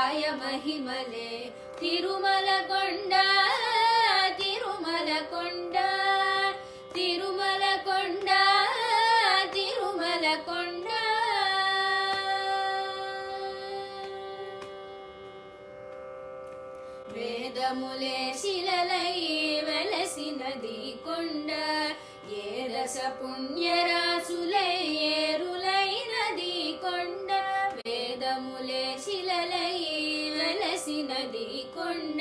జటలాయ మహిమలే తిరుమల కొండ తిరుమల కొండ తిరుమల కొండ తిరుమల కొండ. వేదములే శిలలై వెలసినది కొండ ఏ రస పుణ్యరాసులై ఏరులైనది కొండ. వేదములే శిలలై వెలసినది కొండ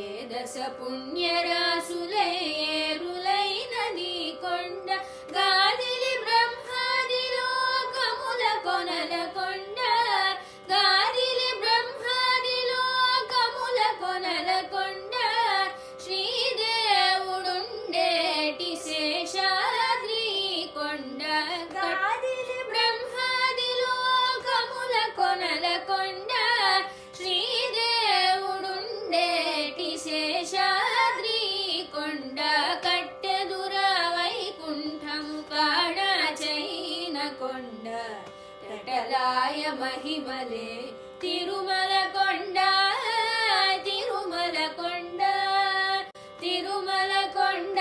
ఏ దశ పుణ్యరాసులై ఏరులైనది కొండ. గాదిలి బ్రహ్మాది లోకముల కొనల కొండ గాదిలి బ్రహ్మాది లోకముల కొనల కొండ. శ్రీదేవుడుండేటి శేషాద్రి కొండ గాదిలి బ్రహ్మాది లోకముల కొనల కొండ. శ్రీదేవుడుండేటి శేషాద్రి కొండ కట్టెదుర వైకుంఠము కాడ చైన కొండ జటలాయ మహిమలే తిరుమల కొండ తిరుమల కొండ తిరుమల కొండ.